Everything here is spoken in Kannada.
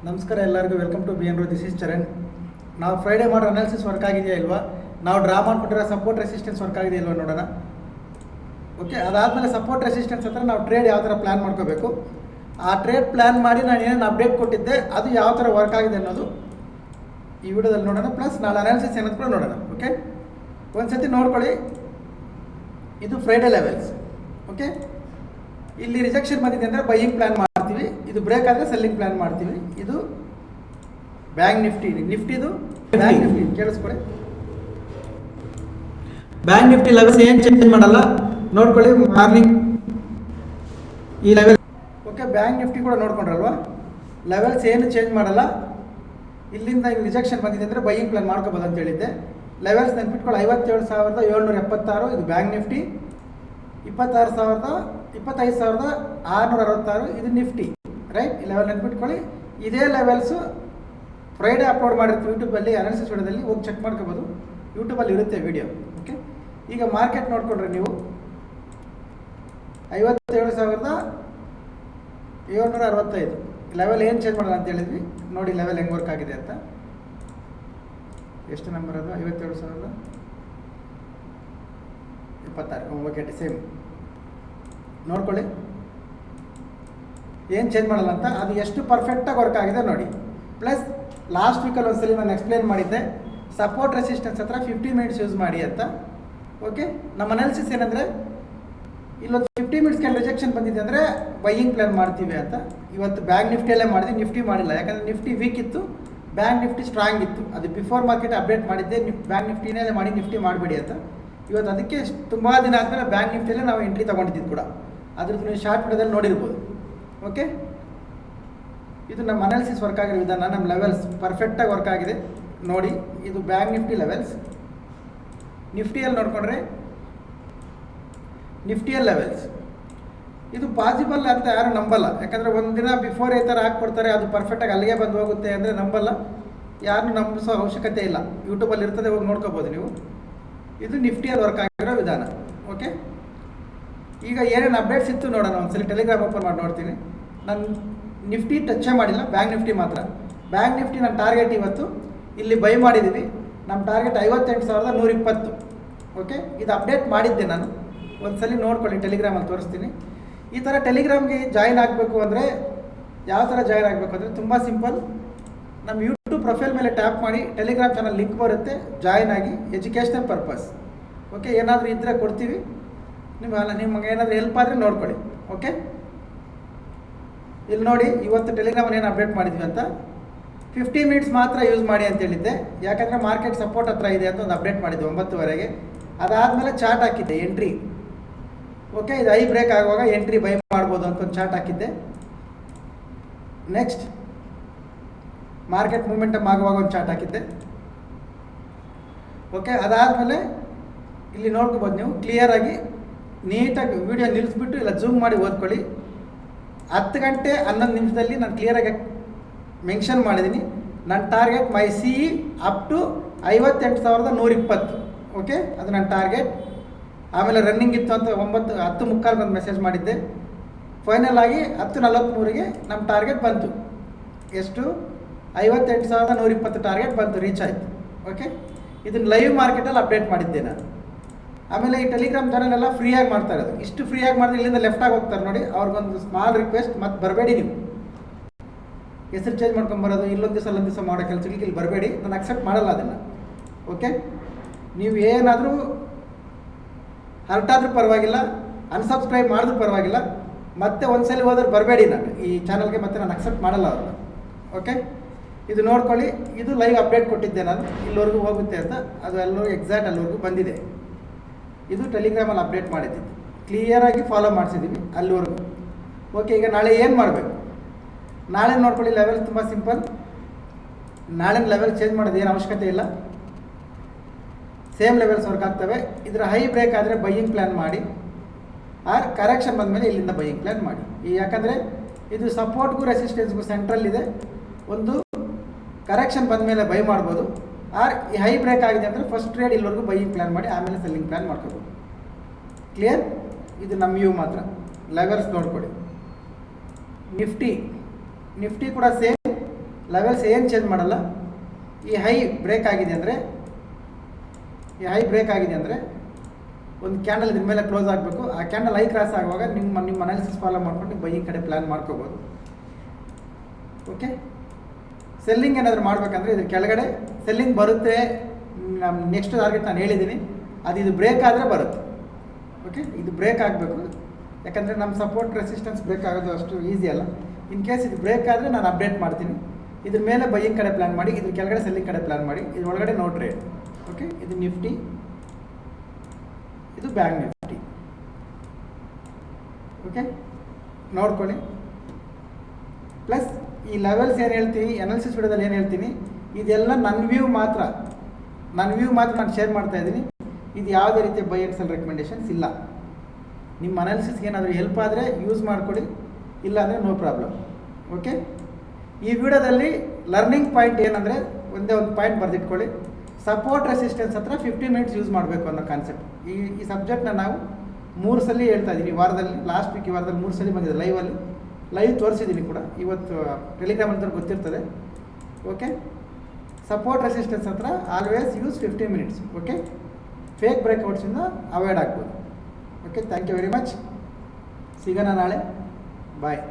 ನಮಸ್ಕಾರ ಎಲ್ಲರಿಗೂ welcome to BN Row. This is Charan. ನಾವು ಫ್ರೈಡೇ ಮಾಡೋ ಅನಾಲಿಸಿಸ್ ವರ್ಕ್ ಆಗಿದೆಯಾ ಇಲ್ವಾ, ನಾವು ಡ್ರಾ ಮಾಡಿಕೊಟ್ಟಿರೋ ಸಪೋರ್ಟ್ ರೆಸಿಸ್ಟೆನ್ಸ್ ವರ್ಕ್ ಆಗಿದೆಯಾ ಇಲ್ವಾ ನೋಡೋಣ. ಓಕೆ, ಅದಾದಮೇಲೆ ಸಪೋರ್ಟ್ ರೆಸಿಸ್ಟೆನ್ಸ್ ಹತ್ರ ನಾವು ಟ್ರೇಡ್ ಯಾವ ಥರ ಪ್ಲ್ಯಾನ್ ಮಾಡ್ಕೋಬೇಕು, ಆ ಟ್ರೇಡ್ ಪ್ಲ್ಯಾನ್ ಮಾಡಿ ನಾನು ಏನೇನು ಅಪ್ಡೇಟ್ ಕೊಟ್ಟಿದ್ದೆ ಅದು ಯಾವ ಥರ ವರ್ಕ್ ಆಗಿದೆ ಅನ್ನೋದು ಈ ವಿಡಿಯೋದಲ್ಲಿ ನೋಡೋಣ. ಪ್ಲಸ್ ನಾಳೆ ಅನಾಲಿಸಿಸ್ ಏನಂತ ಕೂಡ ನೋಡೋಣ. ಓಕೆ, ಒಂದು ಸತಿ ನೋಡ್ಕೊಳ್ಳಿ. ಇದು ಫ್ರೈಡೇ ಲೆವೆಲ್ಸ್. ಓಕೆ, ಇಲ್ಲಿ ರಿಜೆಕ್ಷನ್ ಬಂದಿದೆ ಅಂದರೆ ಬೈಯಿಂಗ್ ಪ್ಲ್ಯಾನ್ ಮಾಡ್ತೀವಿ, ಇದು ಬ್ರೇಕ್ ಆದರೆ ಸೆಲ್ಲಿಂಗ್ ಪ್ಲ್ಯಾನ್ ಮಾಡ್ತೀವಿ. ಇದು ಬ್ಯಾಂಕ್ ನಿಫ್ಟಿದು ಬ್ಯಾಂಕ್ ನಿಫ್ಟಿ ಕೇಳಿಸ್ಕೊಳ್ಳಿ. ಬ್ಯಾಂಕ್ ನಿಫ್ಟಿ ಲೆವೆಲ್ಸ್ ಏನು ಚೇಂಜ್ ಮಾಡಲ್ಲ, ನೋಡ್ಕೊಳ್ಳಿ. ಮಾರ್ನಿಂಗ್ ಈ ಲೆವೆಲ್ ಓಕೆ, ಬ್ಯಾಂಕ್ ನಿಫ್ಟಿ ಕೂಡ ನೋಡ್ಕೊಂಡ್ರಲ್ವಾ, ಲೆವೆಲ್ಸ್ ಏನು ಚೇಂಜ್ ಮಾಡಲ್ಲ. ಇಲ್ಲಿಂದ ರಿಜೆಕ್ಷನ್ ಬಂದಿದೆ ಅಂದರೆ ಬೈಯಿಂಗ್ ಪ್ಲ್ಯಾನ್ ಮಾಡ್ಕೋಬೋದು ಅಂತ ಹೇಳಿದ್ದೆ. ಲೆವೆಲ್ಸ್ ನೆನ್ಪಿಟ್ಕೊಳ್ಳಿ, 57,776 ಇದು ಬ್ಯಾಂಕ್ ನಿಫ್ಟಿ, 25,666 ಇದು ನಿಫ್ಟಿ. ರೈಟ್, ಈ ಲೆವೆಲ್ ನೆನ್ಪಿಟ್ಕೊಳ್ಳಿ. ಇದೇ ಲೆವೆಲ್ಸು ಫ್ರೈಡೇ ಅಪ್ಲೋಡ್ ಮಾಡಿರ್ತೀವಿ ಯೂಟ್ಯೂಬಲ್ಲಿ, ಅನಾಲಿಸಿಸ್ ವಿಡಿಯೋದಲ್ಲಿ ಹೋಗಿ ಚೆಕ್ ಮಾಡ್ಕೋಬೋದು, ಯೂಟ್ಯೂಬಲ್ಲಿ ಇರುತ್ತೆ ವಿಡಿಯೋ. ಓಕೆ, ಈಗ ಮಾರ್ಕೆಟ್ ನೋಡಿಕೊಂಡ್ರೆ ನೀವು 57,765 ಲೆವೆಲ್ ಏನು ಚೇಂಜ್ ಮಾಡಲ್ಲ ಅಂತ ಹೇಳಿದ್ವಿ. ನೋಡಿ ಲೆವೆಲ್ ಹೆಂಗೆ ವರ್ಕ್ ಆಗಿದೆ ಅಂತ. ಎಷ್ಟು ನಂಬರ್ ಅದು? 57,076. ಓಕೆ, ಸೇಮ್ ನೋಡ್ಕೊಳ್ಳಿ. ಏನು ಚೇಂಜ್ ಮಾಡಲ್ಲ ಅಂತ, ಅದು ಎಷ್ಟು ಪರ್ಫೆಕ್ಟಾಗಿ ವರ್ಕ್ ಆಗಿದೆ ನೋಡಿ. ಪ್ಲಸ್ ಲಾಸ್ಟ್ ವೀಕಲ್ಲಿ ಒಂದ್ಸಲಿ ನಾನು ಎಕ್ಸ್ಪ್ಲೇನ್ ಮಾಡಿದ್ದೆ, ಸಪೋರ್ಟ್ ರೆಸಿಸ್ಟೆನ್ಸ್ ಹತ್ರ 15 ಮಿನಿಟ್ಸ್ ಯೂಸ್ ಮಾಡಿ ಅಂತ. ಓಕೆ, ನಮ್ಮ ಅನಾಲಿಸಿಸ್ ಏನಂದರೆ ಇಲ್ಲೊಂದು 50 ಮಿನಿಟ್ಸ್ ಕ್ಯಾನ್ ರಿಜೆಕ್ಷನ್ ಬಂದಿದೆ ಅಂದರೆ ಬೈಯಿಂಗ್ ಪ್ಲ್ಯಾನ್ ಮಾಡ್ತೀವಿ ಅಂತ. ಇವತ್ತು ಬ್ಯಾಂಕ್ ನಿಫ್ಟಿಯಲ್ಲೇ ಮಾಡಿದ್ವಿ, ನಿಫ್ಟಿ ಮಾಡಿಲ್ಲ. ಯಾಕಂದರೆ ನಿಫ್ಟಿ ವೀಕ್ ಇತ್ತು, ಬ್ಯಾಂಕ್ ನಿಫ್ಟಿ ಸ್ಟ್ರಾಂಗ್ ಇತ್ತು. ಅದು ಬಿಫೋರ್ ಮಾರ್ಕೆಟ್ ಅಪ್ಡೇಟ್ ಮಾಡಿದ್ದೆ, ಬ್ಯಾಂಕ್ ನಿಫ್ಟಿನೇ ಮಾಡಿ ನಿಫ್ಟಿ ಮಾಡಬೇಡಿ ಅಂತ. ಇವತ್ತು ಅದಕ್ಕೆ ತುಂಬ ದಿನ ಆದಮೇಲೆ ಬ್ಯಾಂಕ್ ನಿಫ್ಟಿಯಲ್ಲೇ ನಾವು ಎಂಟ್ರಿ ತೊಗೊಂಡಿದ್ದು ಕೂಡ, ಅದ್ರದ್ದು ನೀವು ಶಾರ್ಟ್ ವಿಡಿಯೋದಲ್ಲಿ ನೋಡಿರ್ಬೋದು. ಓಕೆ, ಇದು ನಮ್ಮ ಅನಾಲಿಸಿಸ್ ವರ್ಕ್ ಆಗಿರೋ ವಿಧಾನ. ನಮ್ಮ ಲೆವೆಲ್ಸ್ ಪರ್ಫೆಕ್ಟಾಗಿ ವರ್ಕ್ ಆಗಿದೆ ನೋಡಿ. ಇದು ಬ್ಯಾಂಕ್ ನಿಫ್ಟಿ ಲೆವೆಲ್ಸ್. ನಿಫ್ಟಿಯಲ್ಲಿ ನೋಡಿಕೊಂಡ್ರೆ ನಿಫ್ಟಿಯಲ್ಲಿ ಲೆವೆಲ್ಸ್ ಇದು ಪಾಸಿಬಲ್ ಅಂತ ಯಾರು ನಂಬಲ್ಲ. ಯಾಕಂದರೆ ಒಂದಿನ ಬಿಫೋರ್ ಈ ಥರ ಹಾಕ್ಕೊಡ್ತಾರೆ, ಅದು ಪರ್ಫೆಕ್ಟಾಗಿ ಅಲ್ಲಿಗೆ ಬಂದು ಹೋಗುತ್ತೆ ಅಂದರೆ ನಂಬಲ್ಲ. ಯಾರನ್ನೂ ನಂಬಿಸೋ ಅವಶ್ಯಕತೆ ಇಲ್ಲ, ಯೂಟ್ಯೂಬಲ್ಲಿ ಇರ್ತದೆ, ಹೋಗಿ ನೋಡ್ಕೋಬೋದು ನೀವು. ಇದು ನಿಫ್ಟಿಯಲ್ಲಿ ವರ್ಕ್ ಆಗಿರೋ ವಿಧಾನ. ಓಕೆ, ಈಗ ಏನೇನು ಅಪ್ಡೇಟ್ಸ್ ಇತ್ತು ನೋಡೋಣ. ಒಂದ್ಸಲಿ ಟೆಲಿಗ್ರಾಮ್ ಓಪನ್ ಮಾಡಿ ನೋಡ್ತೀನಿ. ನಾನು ನಿಫ್ಟಿ ಟಚ್ಚೇ ಮಾಡಿಲ್ಲ, ಬ್ಯಾಂಕ್ ನಿಫ್ಟಿ ಮಾತ್ರ. ಬ್ಯಾಂಕ್ ನಿಫ್ಟಿ ನನ್ನ ಟಾರ್ಗೆಟ್ ಇವತ್ತು ಇಲ್ಲಿ ಬೈ ಮಾಡಿದ್ದೀವಿ. ನಮ್ಮ ಟಾರ್ಗೆಟ್ 58,120. ಓಕೆ, ಇದು ಅಪ್ಡೇಟ್ ಮಾಡಿದ್ದೆ ನಾನು. ಒಂದ್ಸಲಿ ನೋಡ್ಕೊಳ್ಳಿ, ಟೆಲಿಗ್ರಾಮಲ್ಲಿ ತೋರಿಸ್ತೀನಿ. ಈ ಥರ ಟೆಲಿಗ್ರಾಮ್ಗೆ ಜಾಯಿನ್ ಆಗಬೇಕು ಅಂದರೆ ಯಾವ ಥರ ಜಾಯಿನ್ ಆಗಬೇಕು ಅಂದರೆ ತುಂಬ ಸಿಂಪಲ್. ನಮ್ಮ ಯೂಟ್ಯೂಬ್ ಪ್ರೊಫೈಲ್ ಮೇಲೆ ಟ್ಯಾಪ್ ಮಾಡಿ ಟೆಲಿಗ್ರಾಮ್ ಚಾನಲ್ ಲಿಂಕ್ ಬರುತ್ತೆ, ಜಾಯಿನ್ ಆಗಿ. Educational purpose. ಓಕೆ, ಏನಾದರೂ ಇದ್ದರೆ ಕೊಡ್ತೀವಿ, ನಿಮಗೆ ಏನಾದರೂ ಹೆಲ್ಪ್ ಆದರೆ ನೋಡ್ಕೊಳ್ಳಿ. ಓಕೆ, ಇಲ್ಲಿ ನೋಡಿ, ಇವತ್ತು ಟೆಲಿಗ್ರಾಮಲ್ಲಿ ಏನು ಅಪ್ಡೇಟ್ ಮಾಡಿದ್ವಿ ಅಂತ. 15 ಮಿನಿಟ್ಸ್ ಮಾತ್ರ ಯೂಸ್ ಮಾಡಿ ಅಂತ ಹೇಳಿದ್ದೆ, ಯಾಕಂದರೆ ಮಾರ್ಕೆಟ್ ಸಪೋರ್ಟ್ ಹತ್ರ ಇದೆ ಅಂತ ಒಂದು ಅಪ್ಡೇಟ್ ಮಾಡಿದ್ವಿ 9:30ಗೆ. ಅದಾದಮೇಲೆ ಚಾರ್ಟ್ ಹಾಕಿದ್ದೆ ಎಂಟ್ರಿ. ಓಕೆ, ಇದು ಐ ಬ್ರೇಕ್ ಆಗುವಾಗ ಎಂಟ್ರಿ ಬೈ ಮಾಡ್ಬೋದು ಅಂತ ಒಂದು ಚಾರ್ಟ್ ಹಾಕಿದ್ದೆ. ನೆಕ್ಸ್ಟ್ ಮಾರ್ಕೆಟ್ ಮೂಮೆಂಟಮ್ ಆಗುವಾಗ ಒಂದು ಚಾರ್ಟ್ ಹಾಕಿದ್ದೆ. ಓಕೆ, ಅದಾದಮೇಲೆ ಇಲ್ಲಿ ನೋಡ್ಕೋಬೋದು ನೀವು ಕ್ಲಿಯರಾಗಿ, ನೀಟಾಗಿ ವಿಡಿಯೋ ನಿಲ್ಲಿಸ್ಬಿಟ್ಟು ಇಲ್ಲ ಝೂಮ್ ಮಾಡಿ ಓದ್ಕೊಳ್ಳಿ. 10 ಗಂಟೆ 11 ನಿಮಿಷದಲ್ಲಿ ನಾನು ಕ್ಲಿಯರಾಗಿ ಮೆನ್ಷನ್ ಮಾಡಿದ್ದೀನಿ. ನನ್ನ target may see up to 58,120. Okay, ಅದು ನನ್ನ ಟಾರ್ಗೆಟ್. ಆಮೇಲೆ ರನ್ನಿಂಗ್ ಇತ್ತು ಅಂತ 10:45 ಒಂದು ಮೆಸೇಜ್ ಮಾಡಿದ್ದೆ. ಫೈನಲ್ ಆಗಿ 10:43ಗೆ ನಮ್ಮ ಟಾರ್ಗೆಟ್ ಬಂತು. ಎಷ್ಟು? 58,120 ಟಾರ್ಗೆಟ್ ಬಂತು, ರೀಚ್ ಆಯಿತು. ಓಕೆ, ಇದನ್ನು ಲೈವ್ ಮಾರ್ಕೆಟಲ್ಲಿ ಅಪ್ಡೇಟ್ ಮಾಡಿದ್ದೆ ನಾನು. ಆಮೇಲೆ ಈ ಟೆಲಿಗ್ರಾಮ್ ಚಾನಲ್ ಎಲ್ಲ ಫ್ರೀಯಾಗಿ ಮಾಡ್ತಾ ಇರೋದು. ಇಷ್ಟು ಫ್ರೀಯಾಗಿ ಮಾಡಿದ್ರೆ ಇಲ್ಲಿಂದ ಲೆಫ್ಟಾಗಿ ಹೋಗ್ತಾರೆ ನೋಡಿ, ಅವ್ರಿಗೊಂದು ಸ್ಮಾಲ್ ರಿಕ್ವೆಸ್ಟ್, ಮತ್ತೆ ಬರಬೇಡಿ. ನೀವು ಹೆಸರು ಚೇಂಜ್ ಮಾಡ್ಕೊಂಬರೋದು, ಇಲ್ಲೊಂದು ದಿವಸ ಅಲ್ಲೊಂದು ದಿವಸ ಮಾಡೋ ಕೆಲಸಗಳಿಗೆ ಇಲ್ಲಿ ಬರಬೇಡಿ, ನಾನು ಅಕ್ಸೆಪ್ಟ್ ಮಾಡಲ್ಲ ಅದನ್ನು. ಓಕೆ, ನೀವು ಏನಾದರೂ ಹರ್ಟಾದ್ರೂ ಪರವಾಗಿಲ್ಲ, ಅನ್ಸಬ್ಸ್ಕ್ರೈಬ್ ಮಾಡಿದ್ರೂ ಪರವಾಗಿಲ್ಲ, ಮತ್ತೆ ಒಂದ್ಸಲಿ ಹೋದ್ರೆ ಬರಬೇಡಿ ನಾನು ಈ ಚಾನಲ್ಗೆ, ಮತ್ತೆ ನಾನು ಅಕ್ಸೆಪ್ಟ್ ಮಾಡಲ್ಲ ಅದನ್ನು. ಓಕೆ, ಇದು ನೋಡ್ಕೊಳ್ಳಿ. ಇದು ಲೈವ್ ಅಪ್ಡೇಟ್ ಕೊಟ್ಟಿದ್ದೆ ನಾನು, ಇಲ್ಲಿವರೆಗೂ ಹೋಗುತ್ತೆ ಅಂತ. ಅದು ಎಲ್ಲರೂ ಎಕ್ಸಾಕ್ಟ್ ಅಲ್ಲಿವರೆಗೂ ಬಂದಿದೆ. ಇದು ಟೆಲಿಗ್ರಾಮಲ್ಲಿ ಅಪ್ಡೇಟ್ ಮಾಡಿದ್ದೀನಿ, ಕ್ಲಿಯರಾಗಿ ಫಾಲೋ ಮಾಡಿಸಿದ್ದೀವಿ ಅಲ್ಲಿವರೆಗೂ. ಓಕೆ, ಈಗ ನಾಳೆ ಏನು ಮಾಡಬೇಕು? ನಾಳೆ ನೋಡ್ಕೊಳ್ಳಿ. ಲೆವೆಲ್ ತುಂಬ ಸಿಂಪಲ್. ನಾಳೆ ಲೆವೆಲ್ ಚೇಂಜ್ ಮಾಡೋದು ಏನು ಅವಶ್ಯಕತೆ ಇಲ್ಲ, ಸೇಮ್ ಲೆವೆಲ್ಸ್ ವರ್ಕ್ ಆಗ್ತವೆ. ಇದರ ಹೈ ಬ್ರೇಕ್ ಆದರೆ ಬೈಯಿಂಗ್ ಪ್ಲ್ಯಾನ್ ಮಾಡಿ, ಆರ್ ಕರೆಕ್ಷನ್ ಬಂದಮೇಲೆ ಇಲ್ಲಿಂದ ಬೈಯಿಂಗ್ ಪ್ಲ್ಯಾನ್ ಮಾಡಿ. ಯಾಕಂದರೆ ಇದು ಸಪೋರ್ಟ್ಗೂ ರೆಸಿಸ್ಟೆನ್ಸ್ಗೂ ಸೆಂಟ್ರಲ್ ಇದೆ. ಒಂದು ಕರೆಕ್ಷನ್ ಬಂದಮೇಲೆ ಬೈ ಮಾಡ್ಬೋದು, ಆರ್ ಈ ಹೈ ಬ್ರೇಕ್ ಆಗಿದೆ ಅಂದರೆ ಫಸ್ಟ್ ಟ್ರೇಡ್ ಇಲ್ಲಿವರೆಗೂ ಬೈಯಿಂಗ್ ಪ್ಲ್ಯಾನ್ ಮಾಡಿ ಆಮೇಲೆ ಸೆಲ್ಲಿಂಗ್ ಪ್ಲ್ಯಾನ್ ಮಾಡ್ಕೋಬೋದು. ಕ್ಲಿಯರ್? ಇದು ನಮ್ಮ ವ್ಯೂ ಮಾತ್ರ. ಲೆವೆಲ್ಸ್ ನೋಡ್ಕೊಳ್ಳಿ. ನಿಫ್ಟಿ ಕೂಡ ಸೇಮ್ ಲೆವೆಲ್ಸ್ ಏನು ಚೇಂಜ್ ಮಾಡಲ್ಲ. ಈ ಹೈ ಬ್ರೇಕ್ ಆಗಿದೆ ಅಂದರೆ ಒಂದು ಕ್ಯಾಂಡಲ್ ಇದ್ರ ಮೇಲೆ ಕ್ಲೋಸ್ ಆಗಬೇಕು. ಆ ಕ್ಯಾಂಡಲ್ ಹೈ ಕ್ರಾಸ್ ಆಗುವಾಗ ನಿಮ್ಮ ಅನಾಲಿಸಿಸ್ ಫಾಲೋ ಮಾಡ್ಕೊಂಡು ನೀವು ಬೈ ಕಡೆ ಪ್ಲ್ಯಾನ್ ಮಾಡ್ಕೋಬೋದು. ಓಕೆ, ಸೆಲ್ಲಿಂಗ್ ಏನಾದರೂ ಮಾಡಬೇಕಂದ್ರೆ ಇದ್ರ ಕೆಳಗಡೆ ಸೆಲ್ಲಿಂಗ್ ಬರುತ್ತೆ. ನಮ್ಮ ನೆಕ್ಸ್ಟ್ ಟಾರ್ಗೆಟ್ ನಾನು ಹೇಳಿದ್ದೀನಿ, ಇದು ಬ್ರೇಕ್ ಆದರೆ ಬರುತ್ತೆ. ಓಕೆ, ಇದು ಬ್ರೇಕ್ ಆಗಬೇಕು, ಯಾಕಂದರೆ ನಮ್ಮ ಸಪೋರ್ಟ್ ರೆಸಿಸ್ಟೆನ್ಸ್ ಬ್ರೇಕ್ ಆಗೋದು ಅಷ್ಟು ಈಸಿ ಅಲ್ಲ. ಇನ್ ಕೇಸ್ ಇದು ಬ್ರೇಕ್ ಆದರೆ ನಾನು ಅಪ್ಡೇಟ್ ಮಾಡ್ತೀನಿ. ಇದ್ರ ಮೇಲೆ ಬೈಯಿಂಗ್ ಕಡೆ ಪ್ಲ್ಯಾನ್ ಮಾಡಿ, ಇದ್ರ ಕೆಳಗಡೆ ಸೆಲ್ಲಿಂಗ್ ಕಡೆ ಪ್ಲ್ಯಾನ್ ಮಾಡಿ. ಇದ್ರ ಒಳಗಡೆ ನೋ ಟ್ರೇಡ್. ಓಕೆ, ಇದು ನಿಫ್ಟಿ, ಇದು ಬ್ಯಾಂಕ್ ನಿಫ್ಟಿ. ಓಕೆ, ನೋಡ್ಕೊಳ್ಳಿ. ಪ್ಲಸ್ ಈ ಲೆವೆಲ್ಸ್ ಏನು ಹೇಳ್ತೀನಿ, ಅನಾಲಿಸಿಸ್ ವಿಡಿಯೋದಲ್ಲಿ ಏನು ಹೇಳ್ತೀನಿ, ಇದೆಲ್ಲ ನನ್ನ ವ್ಯೂ ಮಾತ್ರ ನಾನು ಶೇರ್ ಮಾಡ್ತಾ ಇದ್ದೀನಿ. ಇದು ಯಾವುದೇ ರೀತಿಯ ಬೈ ಆ್ಯಂಡ್ ಸೆಲ್ ರೆಕಮೆಂಡೇಷನ್ಸ್ ಇಲ್ಲ. ನಿಮ್ಮ ಅನಾಲಿಸಿಸ್ಗೆ ಏನಾದರೂ ಹೆಲ್ಪ್ ಆದರೆ ಯೂಸ್ ಮಾಡಿಕೊಡಿ, ಇಲ್ಲ ಅಂದರೆ ನೋ ಪ್ರಾಬ್ಲಮ್. ಓಕೆ, ಈ ವಿಡಿಯೋದಲ್ಲಿ ಲರ್ನಿಂಗ್ ಪಾಯಿಂಟ್ ಏನಂದರೆ ಒಂದೇ ಒಂದು ಪಾಯಿಂಟ್ ಬರೆದಿಟ್ಕೊಳ್ಳಿ. ಸಪೋರ್ಟ್ ರೆಸಿಸ್ಟೆನ್ಸ್ ಹತ್ರ 15 ಮಿನಿಟ್ಸ್ ಯೂಸ್ ಮಾಡಬೇಕು ಅನ್ನೋ ಕಾನ್ಸೆಪ್ಟ್. ಈ ಸಬ್ಜೆಕ್ಟ್ನ ನಾವು 3 ಸಲ ಹೇಳ್ತಾ ಇದ್ದೀನಿ. ವಾರದಲ್ಲಿ ಲಾಸ್ಟ್ ವೀಕ್ ಈ ವಾರದಲ್ಲಿ 3 ಸಲ ಬಂದಿದೆ ಲೈವ್ ತೋರಿಸಿದ್ದೀನಿ ಕೂಡ. ಇವತ್ತು ಟೆಲಿಗ್ರಾಮ್ ಅಂತ ಗೊತ್ತಿರ್ತದೆ. ಓಕೆ, ಸಪೋರ್ಟ್ ರೆಸಿಸ್ಟೆನ್ಸ್ ಹತ್ರ always use 15 minutes. Okay, fake ಬ್ರೇಕ್ಔಟ್ಸಿಂದ ಅವಾಯ್ಡ್ ಆಗ್ಬೋದು. Okay, thank you very much. ಸಿಗೋಣ ನಾಳೆ. ಬಾಯ್.